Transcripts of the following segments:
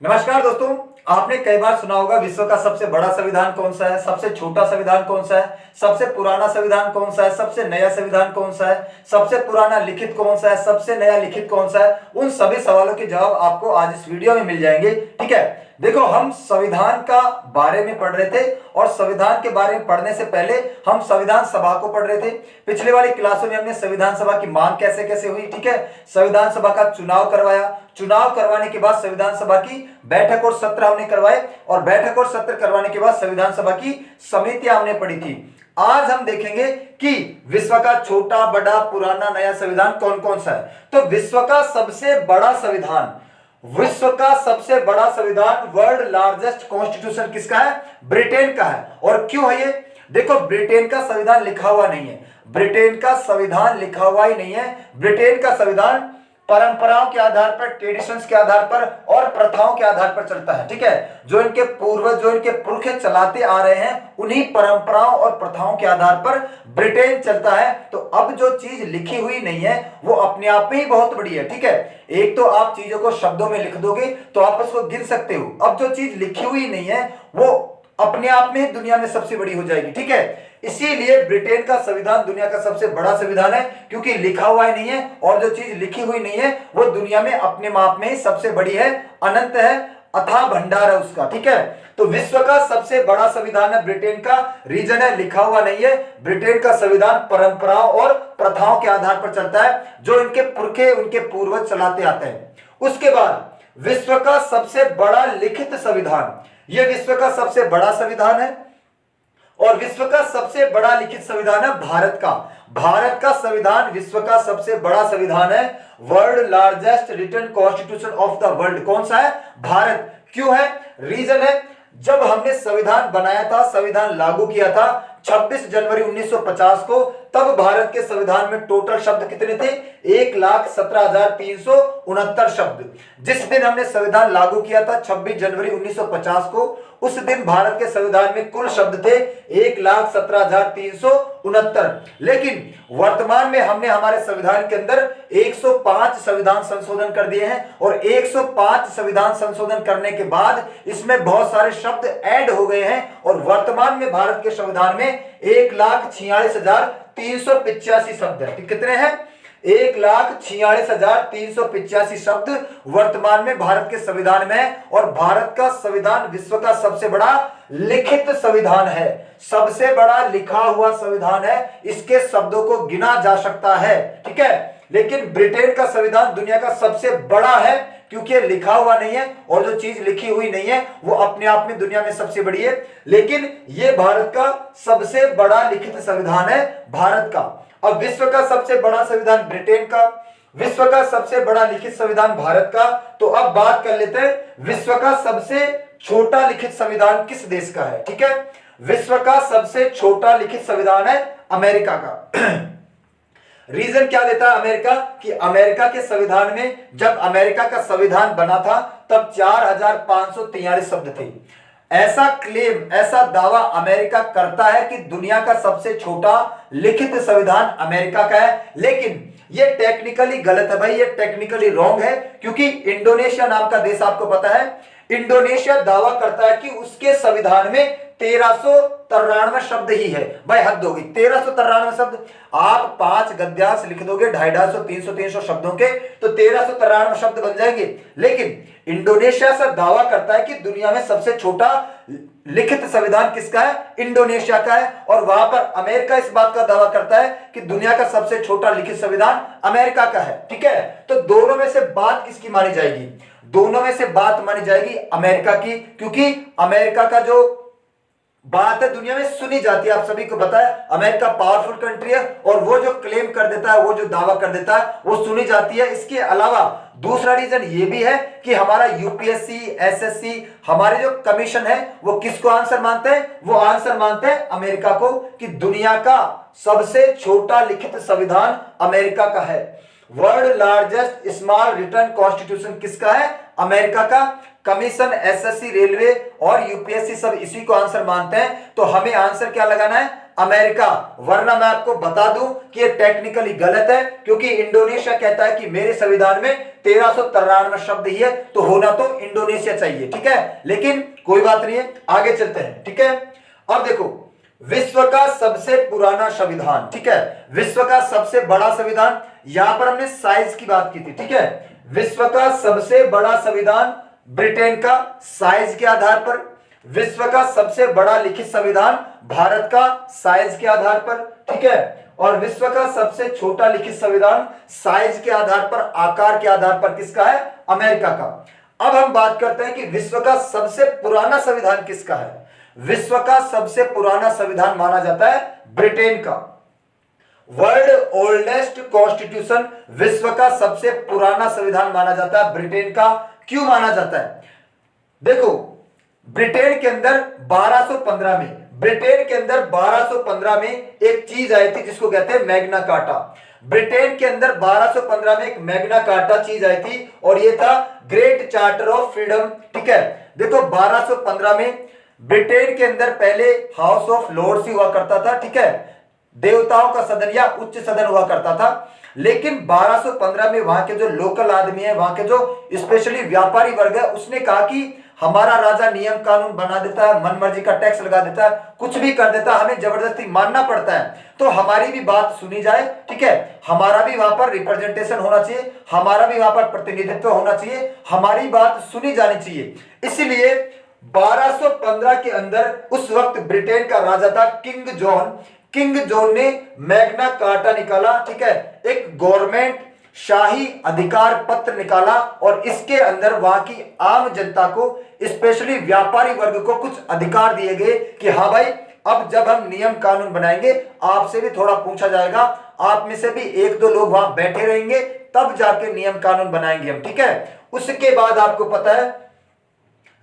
नमस्कार दोस्तों। आपने कई बार सुना होगा विश्व का सबसे बड़ा संविधान कौन सा है, सबसे छोटा संविधान कौन सा है, सबसे पुराना संविधान कौन सा है, सबसे नया संविधान कौन सा है, सबसे पुराना लिखित कौन सा है, सबसे नया लिखित कौन सा है। उन सभी सवालों के जवाब आपको आज इस वीडियो में मिल जाएंगे। ठीक है, देखो हम संविधान का बारे में पढ़ रहे थे और संविधान के बारे में पढ़ने से पहले हम संविधान सभा को पढ़ रहे थे। पिछले वाली क्लासों में हमने संविधान सभा की मांग कैसे कैसे हुई, ठीक है, संविधान सभा का चुनाव करवाया, चुनाव करवाने के बाद संविधान सभा की बैठक और सत्र हमने करवाए और बैठक और सत्र करवाने के बाद संविधान सभा की समितियां हमने पढ़ी थी। आज हम देखेंगे कि विश्व का छोटा, बड़ा, पुराना, नया संविधान कौन कौन सा है। तो विश्व का सबसे बड़ा संविधान, विश्व का सबसे बड़ा संविधान, वर्ल्ड लार्जेस्ट कॉन्स्टिट्यूशन किसका है? ब्रिटेन का है। और क्यों है ये? देखो, ब्रिटेन का संविधान लिखा हुआ नहीं है, ब्रिटेन का संविधान लिखा हुआ ही नहीं है। ब्रिटेन का संविधान परंपराओं के आधार पर, ट्रेडिशंस के आधार पर और प्रथाओं के आधार पर चलता है। ठीक है, जो इनके पूर्वज, जो इनके पुरखे चलाते आ रहे हैं, उन्हीं परंपराओं और प्रथाओं के आधार पर ब्रिटेन चलता है। तो अब जो चीज लिखी हुई नहीं है वो अपने आप में ही बहुत बड़ी है। ठीक है, एक तो आप चीजों को शब्दों में लिख दोगे तो आप उसको गिन सकते हो, अब जो चीज लिखी हुई नहीं है वो अपने आप में ही दुनिया में सबसे बड़ी हो जाएगी। ठीक है, इसीलिए ब्रिटेन का संविधान दुनिया का सबसे बड़ा संविधान है, क्योंकि लिखा हुआ ही नहीं है और जो चीज लिखी हुई नहीं है वो दुनिया में अपने माप में ही सबसे बड़ी है, अनंत है, अथाह भंडार है उसका। ठीक है, तो विश्व का सबसे बड़ा संविधान है ब्रिटेन का। रीजन है लिखा हुआ नहीं है। ब्रिटेन का संविधान परंपराओं और प्रथाओं के आधार पर चलता है, जो इनके पुरखे, उनके पूर्वज चलाते आते हैं। उसके बाद विश्व का सबसे बड़ा लिखित संविधान, यह विश्व का सबसे बड़ा संविधान है और विश्व का सबसे बड़ा लिखित संविधान है भारत का। भारत का संविधान विश्व का सबसे बड़ा संविधान है, world largest written constitution of the world. कौन सा है? भारत। क्यों है? रीजन है, जब हमने संविधान बनाया था, संविधान लागू किया था 26 जनवरी 1950 को, तब भारत के संविधान में टोटल शब्द कितने थे? 1,17,369 शब्द। जिस दिन हमने संविधान लागू किया था 26 जनवरी 1950 को, उस दिन भारत के संविधान में कुल शब्द थे 1,17,369। लेकिन वर्तमान में हमने हमारे संविधान के अंदर 105 संविधान संशोधन कर दिए हैं और 105 संविधान संशोधन करने के बाद इसमें बहुत सारे शब्द ऐड हो गए हैं और वर्तमान में भारत के संविधान में 1,46,385 शब्द है। कितने हैं? 1,46,385 शब्द वर्तमान में भारत के संविधान में है और भारत का संविधान विश्व का सबसे बड़ा लिखित संविधान है, सबसे बड़ा लिखा हुआ संविधान है। इसके शब्दों को गिना जा सकता है। ठीक है, लेकिन ब्रिटेन का संविधान दुनिया का सबसे बड़ा है क्योंकि लिखा हुआ नहीं है और जो चीज लिखी हुई नहीं है वो अपने आप में दुनिया में सबसे बड़ी है। लेकिन यह भारत का सबसे बड़ा लिखित संविधान है, भारत का। अब विश्व का सबसे बड़ा संविधान ब्रिटेन का, विश्व का सबसे बड़ा लिखित संविधान भारत का। तो अब बात कर लेते हैं विश्व का सबसे छोटा लिखित संविधान किस देश का है। ठीक है, विश्व का सबसे छोटा लिखित संविधान है अमेरिका का। रीजन क्या देता है अमेरिका? कि अमेरिका के संविधान में, जब अमेरिका का संविधान बना था तब 4,543 शब्द थे। ऐसा क्लेम, ऐसा दावा अमेरिका करता है कि दुनिया का सबसे छोटा लिखित संविधान अमेरिका का है। लेकिन ये टेक्निकली गलत है भाई, ये टेक्निकली रॉन्ग है, क्योंकि इंडोनेशिया नाम का देश आपको पता है, इंडोनेशिया दावा करता है कि उसके संविधान में 1393 शब्द ही है। भाई हद होगी, 1393 शब्द। आप 5 गद्यांश लिख दोगे 250, 300 शब्दों के, तो 1393 शब्द बन जाएंगे। लेकिन इंडोनेशिया से दावा करता है कि दुनिया में सबसे छोटा लिखित संविधान किसका है? इंडोनेशिया का है। और वहां पर अमेरिका इस बात का दावा करता है कि दुनिया का सबसे छोटा लिखित संविधान अमेरिका का है। ठीक है, तो दोनों में से बात किसकी मानी जाएगी? दोनों में से बात मानी जाएगी अमेरिका की, क्योंकि अमेरिका का जो बात है दुनिया में सुनी जाती है। आप सभी को पता है अमेरिका पावरफुल कंट्री है और वो जो क्लेम कर देता है, वो जो दावा कर देता है, वो सुनी जाती है। इसके अलावा दूसरा रीजन ये भी है कि हमारा यूपीएससी, एसएससी, हमारे जो कमीशन है वो किसको आंसर मानते हैं? वो आंसर मानते हैं अमेरिका को, कि दुनिया का सबसे छोटा लिखित संविधान अमेरिका का है। World largest small written constitution किसका है? अमेरिका का। कमीशन, एसएससी, रेलवे और यूपीएससी सब इसी को आंसर मानते हैं, तो हमें आंसर क्या लगाना है? अमेरिका। वरना मैं आपको बता दूं कि ये टेक्निकली गलत है, क्योंकि इंडोनेशिया कहता है कि मेरे संविधान में 1393 शब्द ही है, तो होना तो इंडोनेशिया चाहिए, ठीक है। लेकिन कोई बात नहीं है, आगे चलते हैं, ठीक है। अब देखो, विश्व का सबसे पुराना संविधान, ठीक है, विश्व का सबसे बड़ा संविधान, यहां पर हमने साइज की बात की थी, ठीक है। विश्व का सबसे बड़ा संविधान ब्रिटेन का साइज के आधार पर, विश्व का सबसे बड़ा लिखित संविधान भारत का साइज के आधार पर, ठीक है, और विश्व का सबसे छोटा लिखित संविधान साइज के आधार पर, आकार के आधार पर किसका है? अमेरिका का। अब हम बात करते हैं कि विश्व का सबसे पुराना संविधान किसका है। विश्व का सबसे पुराना संविधान माना जाता है ब्रिटेन का। वर्ल्ड ओल्डेस्ट कॉन्स्टिट्यूशन, विश्व का सबसे पुराना संविधान माना जाता है ब्रिटेन का। क्यों माना जाता है? देखो, ब्रिटेन के अंदर 1215 में, ब्रिटेन के अंदर 1215 में एक चीज आई थी जिसको कहते हैं मैग्ना कार्टा। ब्रिटेन के अंदर 1215 में एक मैग्ना कार्टा चीज आई थी, और ये था ग्रेट चार्टर ऑफ फ्रीडम, ठीक है। देखो, 1215 में ब्रिटेन के अंदर पहले हाउस ऑफ लॉर्ड्स ही हुआ करता था, ठीक है, देवताओं का सदन या उच्च सदन हुआ करता था। लेकिन 1215 में वहां के जो लोकल आदमी है, वहां के जो स्पेशली व्यापारी वर्ग है, उसने कहा कि हमारा राजा नियम कानून बना देता है, मनमर्जी का टैक्स लगा देता है, कुछ भी कर देता है, हमें जबरदस्ती मानना पड़ता है, तो हमारी भी बात सुनी जाए, ठीक है, हमारा भी वहां पर रिप्रेजेंटेशन होना चाहिए, हमारा भी वहां पर प्रतिनिधित्व होना चाहिए, हमारी बात सुनी जानी चाहिए। इसीलिए 1215 के अंदर उस वक्त ब्रिटेन का राजा था किंग जॉन। किंग जॉन ने मैग्ना कार्टा निकाला, ठीक है, एक गवर्नमेंट शाही अधिकार पत्र निकाला, और इसके अंदर वहां की आम जनता को, स्पेशली व्यापारी वर्ग को कुछ अधिकार दिए गए कि हाँ भाई, अब जब हम नियम कानून बनाएंगे, आपसे भी थोड़ा पूछा जाएगा, आप में से भी एक दो लोग वहां बैठे रहेंगे, तब जाके नियम कानून बनाएंगे हम, ठीक है। उसके बाद आपको पता है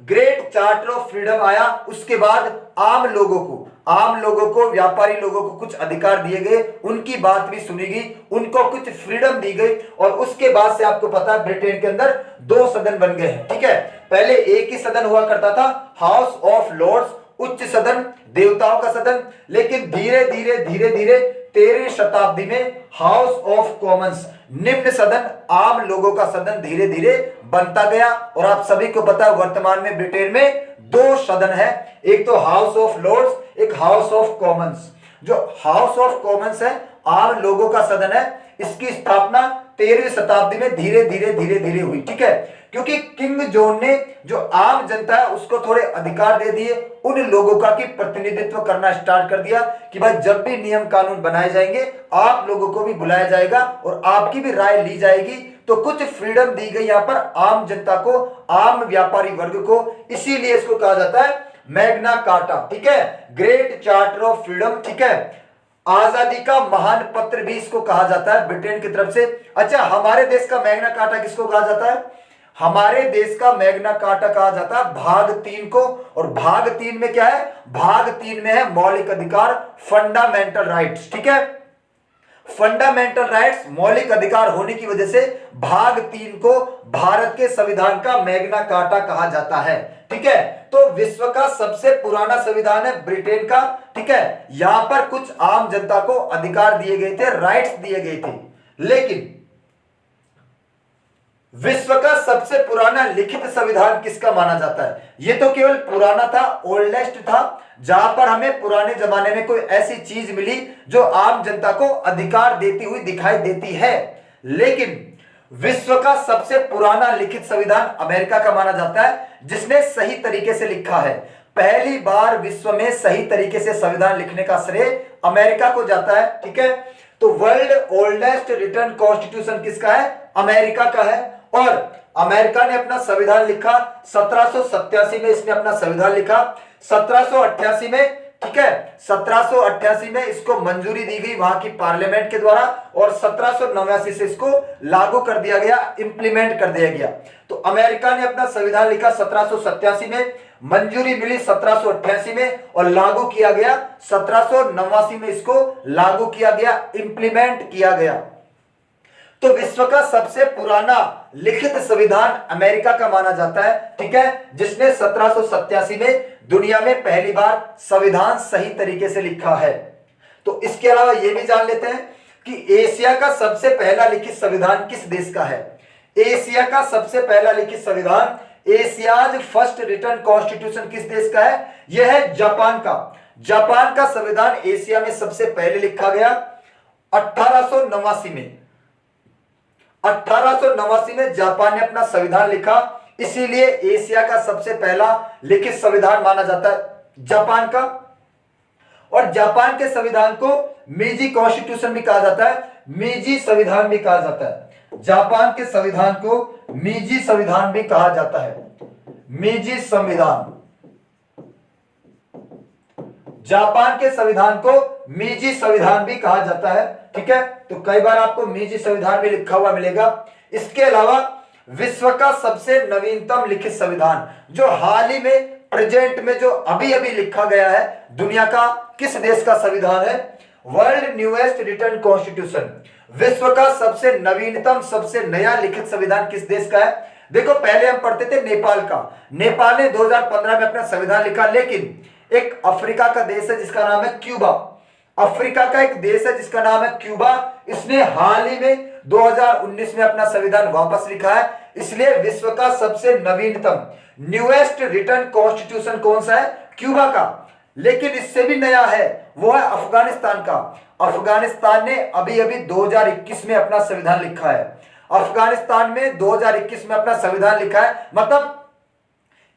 ग्रेट चार्टर ऑफ फ्रीडम आया। उसके बाद आम लोगों को, व्यापारी लोगों को कुछ अधिकार दिए गए, उनकी बात भी सुनी गई, उनको कुछ फ्रीडम दी गई, और उसके बाद से आपको पता है ब्रिटेन के अंदर 2 सदन बन गए हैं, ठीक है। पहले एक ही सदन हुआ करता था, हाउस ऑफ लॉर्ड्स, उच्च सदन, देवताओं का सदन। लेकिन धीरे धीरे 13वीं शताब्दी में हाउस ऑफ कॉमन्स, निम्न सदन, आम लोगों का सदन धीरे धीरे बनता गया। और आप सभी को पता है वर्तमान में ब्रिटेन में 2 सदन है, एक तो हाउस ऑफ लॉर्ड्स, एक हाउस ऑफ कॉमन्स। जो हाउस ऑफ कॉमन्स है, आम लोगों का सदन है, इसकी स्थापना 13वीं शताब्दी में धीरे धीरे हुई, ठीक है, क्योंकि किंग जॉन ने जो आम जनता है उसको थोड़े अधिकार दे दिए, उन लोगों का की प्रतिनिधित्व करना स्टार्ट कर दिया कि भाई जब भी नियम कानून बनाए जाएंगे, आप लोगों को भी बुलाया जाएगा और आपकी भी राय ली जाएगी। तो कुछ फ्रीडम दी गई यहाँ पर आम जनता को, आम व्यापारी वर्ग को, इसीलिए इसको कहा जाता है मैग्ना कार्टा, ठीक है, ग्रेट चार्टर ऑफ फ्रीडम, ठीक है। आजादी का महान पत्र भी इसको कहा जाता है ब्रिटेन की तरफ से। अच्छा, हमारे देश का मैग्ना कार्टा किसको कहा जाता है? हमारे देश का मैग्ना कार्टा कहा जाता है भाग 3 को। और भाग 3 में क्या है? भाग 3 में है मौलिक अधिकार, फंडामेंटल राइट्स, ठीक है। फंडामेंटल राइट्स, मौलिक अधिकार होने की वजह से भाग 3 को भारत के संविधान का मैग्ना कार्टा कहा जाता है, ठीक है। तो विश्व का सबसे पुराना संविधान है ब्रिटेन का, ठीक है। यहां पर कुछ आम जनता को अधिकार दिए गए थे, राइट्स दिए गए थे। लेकिन विश्व का सबसे पुराना लिखित संविधान किसका माना जाता है? यह तो केवल पुराना था, ओल्डेस्ट था, जहां पर हमें पुराने जमाने में कोई ऐसी चीज मिली जो आम जनता को अधिकार देती हुई दिखाई देती है। लेकिन विश्व का सबसे पुराना लिखित संविधान अमेरिका का माना जाता है, जिसने सही तरीके से लिखा है। पहली बार विश्व में सही तरीके से संविधान लिखने का श्रेय अमेरिका को जाता है, ठीक है। तो वर्ल्ड ओल्डेस्ट रिटन कॉन्स्टिट्यूशन किसका है? अमेरिका का है। और अमेरिका ने अपना संविधान लिखा 1787 में, इसने अपना संविधान लिखा 1788 में, ठीक है। 1788 में इसको मंजूरी दी गई वहां की पार्लियामेंट के द्वारा, और 1789 से इसको लागू कर दिया गया, इंप्लीमेंट कर दिया गया। तो अमेरिका ने अपना संविधान लिखा 1787 में, मंजूरी मिली 1788 में, और लागू किया गया 1789 में, इसको लागू किया गया, इंप्लीमेंट किया गया। तो विश्व का सबसे पुराना लिखित संविधान अमेरिका का माना जाता है, ठीक है, जिसने 1787 में दुनिया में पहली बार संविधान सही तरीके से लिखा है। तो इसके अलावा यह भी जान लेते हैं कि एशिया का सबसे पहला लिखित संविधान किस देश का है। एशिया का सबसे पहला लिखित संविधान, एशियाज फर्स्ट रिटन कॉन्स्टिट्यूशन किस देश का है? यह है जापान का। जापान का संविधान एशिया में सबसे पहले लिखा गया 1889 में। 1889 में जापान ने अपना संविधान लिखा, इसीलिए एशिया का सबसे पहला लिखित संविधान माना जाता है जापान का। और जापान के संविधान को मीजी कॉन्स्टिट्यूशन भी कहा जाता है, मीजी संविधान भी कहा जाता है। जापान के संविधान को मीजी संविधान भी कहा जाता है, मीजी संविधान। जापान के संविधान को मीजी संविधान भी कहा जाता है, ठीक है। तो कई बार आपको मीजी संविधान भी लिखा हुआ मिलेगा। इसके अलावा विश्व का सबसे नवीनतम लिखित संविधान जो हाल ही में प्रेजेंट में जो अभी अभी लिखा गया है, दुनिया का किस देश का संविधान है? वर्ल्ड न्यूएस्ट रिटन कॉन्स्टिट्यूशन, विश्व का सबसे नवीनतम सबसे नया लिखित संविधान किस देश का है? देखो, पहले हम पढ़ते थे नेपाल का। नेपाल ने 2015 में अपना संविधान लिखा, लेकिन एक अफ्रीका का देश है जिसका नाम है क्यूबा। अफ्रीका का एक देश है जिसका नाम है क्यूबा, इसने हाल ही में 2019 में अपना संविधान वापस लिखा है। इसलिए विश्व का सबसे नवीनतम न्यूएस्ट रिटन कॉन्स्टिट्यूशन कौन सा है? क्यूबा का। लेकिन इससे भी नया है, वो है अफगानिस्तान का। अफगानिस्तान ने अभी अभी 2021 में अपना संविधान लिखा है। अफगानिस्तान में 2021 में अपना संविधान लिखा है, मतलब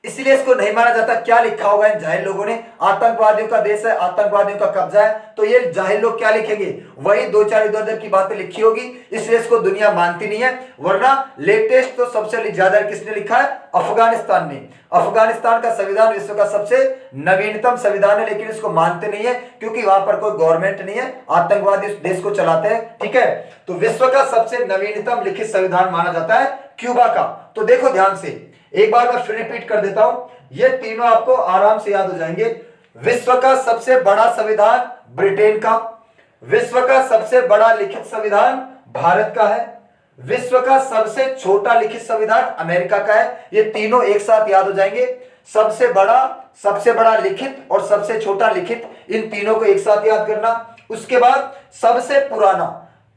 इसलिए इसको नहीं माना जाता। क्या लिखा होगा इन जाहिल लोगों ने? आतंकवादियों का देश है, आतंकवादियों का कब्जा है। तो ये जाहिल लोग क्या लिखेंगे? वही दो चार इधर उधर की बातें लिखी होगी, इसलिए इसको दुनिया मानती नहीं है। वरना लेटेस्ट तो सबसे ज्यादा किसने लिखा है? अफगानिस्तान ने। अफगानिस्तान का संविधान विश्व का सबसे नवीनतम संविधान है, लेकिन इसको मानते नहीं है क्योंकि वहां पर कोई गवर्नमेंट नहीं है, आतंकवादी इस देश को चलाते हैं, ठीक है। तो विश्व का सबसे नवीनतम लिखित संविधान माना जाता है क्यूबा का। तो देखो ध्यान से, एक बार मैं फिर रिपीट कर देता हूं, ये तीनों आपको आराम से याद हो जाएंगे। विश्व का सबसे बड़ा संविधान ब्रिटेन का, विश्व का सबसे बड़ा लिखित संविधान भारत का है, विश्व का सबसे छोटा लिखित संविधान अमेरिका का है। ये तीनों एक साथ याद हो जाएंगे। सबसे बड़ा लिखित और सबसे छोटा लिखित, इन तीनों को एक साथ याद करना। उसके बाद सबसे पुराना,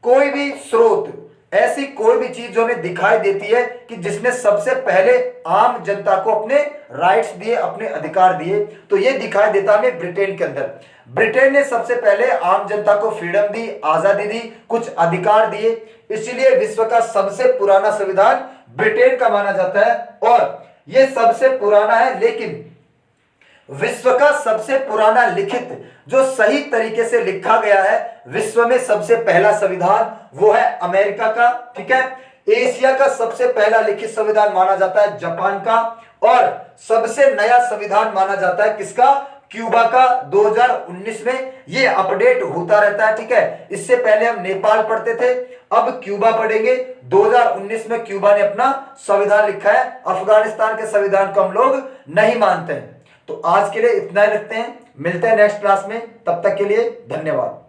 कोई भी स्रोत, ऐसी कोई भी चीज जो हमें दिखाई देती है कि जिसने सबसे पहले आम जनता को अपने राइट्स दिए, अपने अधिकार दिए, तो ये दिखाई देता हमें ब्रिटेन के अंदर। ब्रिटेन ने सबसे पहले आम जनता को फ्रीडम दी, आजादी दी, कुछ अधिकार दिए, इसीलिए विश्व का सबसे पुराना संविधान ब्रिटेन का माना जाता है। और यह सबसे पुराना है, लेकिन विश्व का सबसे पुराना लिखित जो सही तरीके से लिखा गया है, विश्व में सबसे पहला संविधान, वो है अमेरिका का, ठीक है। एशिया का सबसे पहला लिखित संविधान माना जाता है जापान का, और सबसे नया संविधान माना जाता है किसका? क्यूबा का। 2019 में ये अपडेट होता रहता है, ठीक है। इससे पहले हम नेपाल पढ़ते थे, अब क्यूबा पढ़ेंगे। 2019 में क्यूबा ने अपना संविधान लिखा है। अफगानिस्तान के संविधान को हम लोग नहीं मानते हैं। तो आज के लिए इतना ही रखते हैं, मिलते हैं नेक्स्ट क्लास में, तब तक के लिए धन्यवाद।